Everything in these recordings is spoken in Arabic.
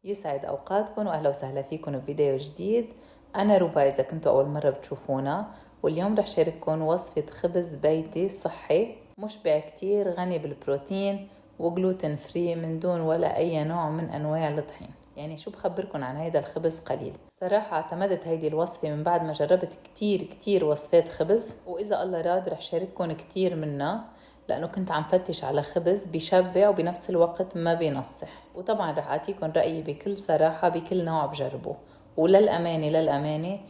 يسعد أوقاتكم وأهلا وسهلا فيكم بفيديو جديد. أنا روبا إذا كنتوا أول مرة بتشوفونا، واليوم رح شارككم وصفة خبز بيتي صحي مشبع كتير، غني بالبروتين وجلوتين فري من دون ولا أي نوع من أنواع الطحين. يعني شو بخبركن عن هيدا الخبز قليل. صراحة اعتمدت هيدي الوصفة من بعد ما جربت كتير وصفات خبز، وإذا الله راد رح شارككم كتير منها، لأنه كنت عم فتش على خبز بيشبع وبنفس الوقت ما بينصح. وطبعا رح أعطيكم رأيي بكل صراحة بكل نوع بجربه، وللأمانة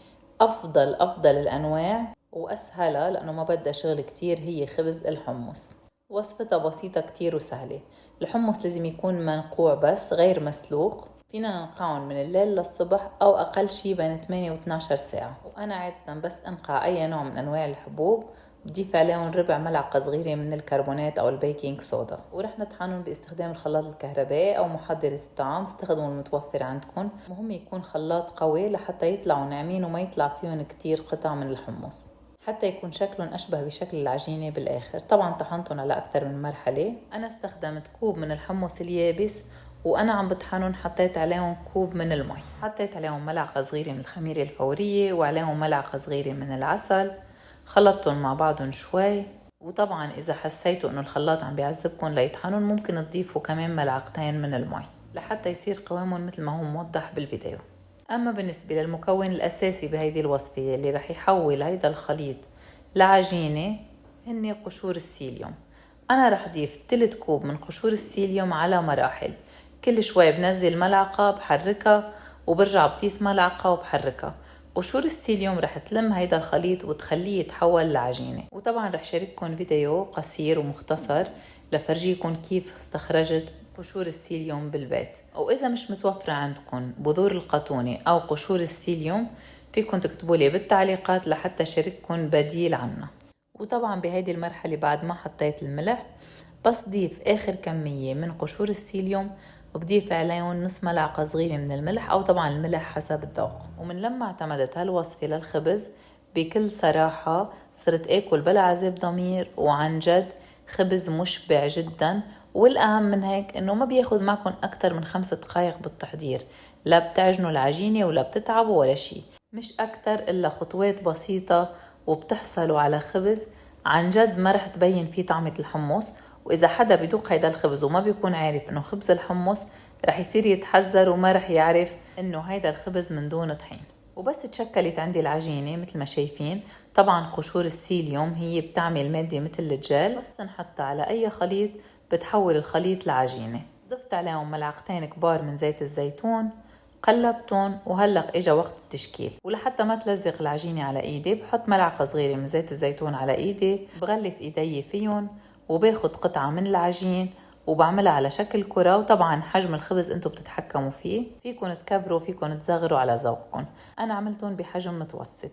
أفضل الأنواع وأسهلها لأنه ما بدها شغل كتير هي خبز الحمص. وصفتها بسيطة كتير وسهلة. الحمص لازم يكون منقوع بس غير مسلوق، فينا ننقعهم من الليل للصبح أو أقل شي بين 8 و 12 ساعة. وأنا عادة بس أنقع أي نوع من أنواع الحبوب، بضيف عليهم ربع ملعقة صغيرة من الكربونات أو البيكنج صودا، ورح نطحنهم باستخدام الخلاط الكهربائي أو محضرة الطعام، استخدموا المتوفر عندكم. مهم يكون خلاط قوي لحتى يطلعوا ناعمين وما يطلع فيهم كتير قطع من الحمص، حتى يكون شكلهم أشبه بشكل العجينة بالآخر. طبعا طحنتهم على أكثر من مرحلة. أنا استخدمت كوب من الحمص اليابس، وأنا عم بطحنهم حطيت عليهم كوب من المي، حطيت عليهم ملعقة صغيرة من الخميرة الفورية وعليهم ملعقة صغيرة من العسل، خلطتهم مع بعضهم شوي. وطبعا إذا حسيتوا إنه الخلاط عم بيعذبكم ليطحنون، ممكن تضيفوا كمان ملعقتين من المي لحتى يصير قوامهم مثل ما هو موضح بالفيديو. أما بالنسبة للمكون الأساسي بهيدي الوصفة اللي رح يحول هيدا الخليط لعجينة، هني قشور السيليوم. أنا رح ضيف 3 كوب من قشور السيليوم على مراحل، كل شوي بنزل ملعقة بحركها وبرجع بضيف ملعقة وبحركها. قشور السيليوم رح تلم هيدا الخليط وتخليه يتحول لعجينة. وطبعا رح شارككم فيديو قصير ومختصر لفرجيكم كيف استخرجت قشور السيليوم بالبيت. وإذا مش متوفرة عندكم بذور القطونة أو قشور السيليوم، فيكم تكتبوا لي بالتعليقات لحتى شارككم بديل عنها. وطبعا بهيدي المرحلة بعد ما حطيت الملح، بس ضيف آخر كمية من قشور السيليوم وبضيف عليهم نص ملعقة صغيرة من الملح، أو طبعا الملح حسب الذوق. ومن لما اعتمدت هالوصفة للخبز بكل صراحة صرت آكل بلا عذاب ضمير، وعن جد خبز مشبع جدا. والأهم من هيك إنه ما بياخد معكم أكتر من 5 دقايق بالتحضير، لا بتعجنوا العجينة ولا بتتعبوا ولا شي، مش أكتر إلا خطوات بسيطة، وبتحصلوا على خبز عن جد ما رح تبين فيه طعمة الحمص. وإذا حدا بيدوق هيدا الخبز وما بيكون عارف إنه خبز الحمص، رح يصير يتحذر وما رح يعرف إنه هيدا الخبز من دون طحين. وبس تشكلت عندي العجينة مثل ما شايفين، طبعا قشور السيليوم هي بتعمل مادة مثل الجل، بس نحطها على أي خليط بتحول الخليط لعجينة. ضفت عليهم ملعقتين كبار من زيت الزيتون، قلبتهم، وهلق اجا وقت التشكيل. ولحتى ما تلزق العجينة على ايدي، بحط ملعقة صغيرة من زيت الزيتون على ايدي، بغلف ايدي فيهم، وباخد قطعة من العجين وبعملها على شكل كرة. وطبعا حجم الخبز انتو بتتحكموا فيه، فيكن تكبروا فيكن تصغروا على ذوقكم. انا عملتهم بحجم متوسط.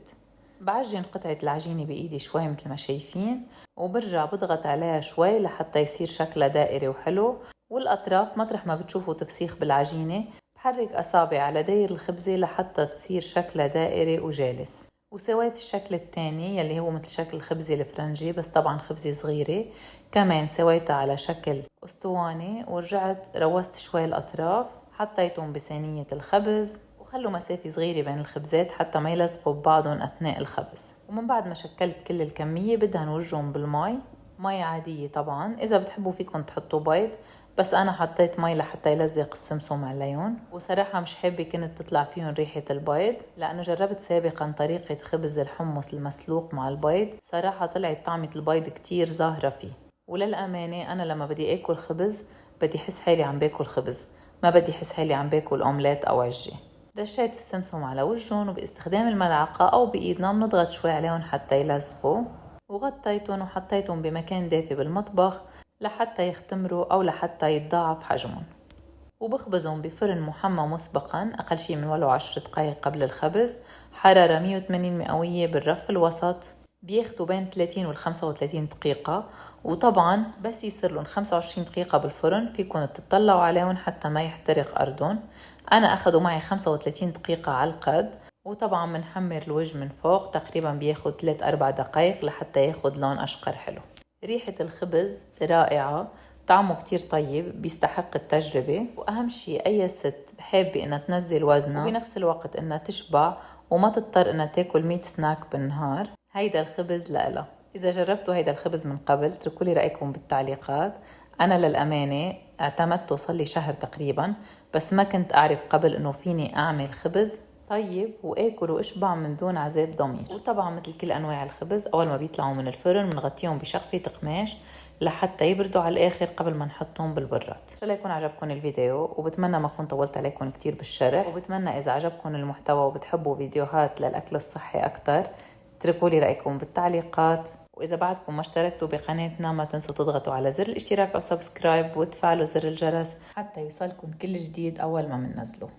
بعجن قطعة العجينة بإيدي شوي مثل ما شايفين، وبرجع بضغط عليها شوي لحتى يصير شكلها دائري وحلو. والأطراف مطرح ما بتشوفوا تفسيخ بالعجينة، بحرك أصابع على داير الخبزة لحتى تصير شكلها دائري وجالس. وسويت الشكل الثاني يلي هو مثل شكل الخبزة الفرنجي، بس طبعا خبزة صغيرة، كمان سويتها على شكل أسطواني، ورجعت روست شوي الأطراف، حطيتهم بصينية الخبز، وخلوا مسافة صغيرة بين الخبزات حتى ما يلزقوا ببعضهم أثناء الخبز. ومن بعد ما شكلت كل الكمية بدها نوجهم بالماء، مي عادية طبعا، إذا بتحبوا فيكم تحطوا بيض، بس أنا حطيت مي لحتى يلزق السمسم عليهم. وصراحة مش حابة كنت تطلع فيهم ريحة البيض، لأنه جربت سابقا طريقة خبز الحمص المسلوق مع البيض، صراحة طلعت طعمة البيض كتير ظاهرة فيه. وللأمانة أنا لما بدي أكل خبز بدي حس حالي عم باكل خبز، ما بدي حس حالي عم باكل أومليت أو عجة. رشيت السمسم على وجهن، وباستخدام الملعقة أو بإيدنا بنضغط شوي عليهم حتى يلزقوا، وغطيتهم وحطيتهم بمكان دافي بالمطبخ لحتى يختمروا أو لحتى يتضاعف حجمهم. وبخبزهم بفرن محمى مسبقا أقل شيء من ولو 10 دقايق قبل الخبز، حرارة 180 مئوية بالرف الوسط. بياخدوا بين 30 و 35 دقيقة. وطبعا بس يصير لهم 25 دقيقة بالفرن فيكم تطلعوا عليهم حتى ما يحترق أرضهم. أنا أخذوا معي 35 دقيقة على القد. وطبعا بنحمر الوجه من فوق، تقريبا بياخد 3-4 دقايق لحتى ياخد لون أشقر حلو. ريحة الخبز رائعة، طعمه كتير طيب، بيستحق التجربة. وأهم شيء أي ست حابة إنها تنزل وزنها وبنفس الوقت إنها تشبع وما تضطر إنها تاكل 100 سناك بالنهار، هيدا الخبز لإلها. إذا جربتوا هيدا الخبز من قبل اتركوا لي رأيكم بالتعليقات. أنا للأمانة اعتمدته صار لي شهر تقريبا، بس ما كنت أعرف قبل إنه فيني أعمل خبز طيب وآكل واشبع من دون عذاب ضمير. وطبعا مثل كل أنواع الخبز أول ما بيطلعوا من الفرن بنغطيهم بشقفة قماش لحتى يبردوا على الآخر قبل ما نحطهم بالبراد. إن شاء الله يكون عجبكم الفيديو، وبتمنى ما أكون طولت عليكم كتير بالشرح، وبتمنى إذا عجبكم المحتوى وبتحبوا فيديوهات للأكل الصحي أكتر اتركوا لي رأيكم بالتعليقات. وإذا بعدكم ما اشتركتوا بقناتنا ما تنسوا تضغطوا على زر الاشتراك أو سبسكرايب وتفعلوا زر الجرس حتى يوصلكم كل جديد أول ما مننزله.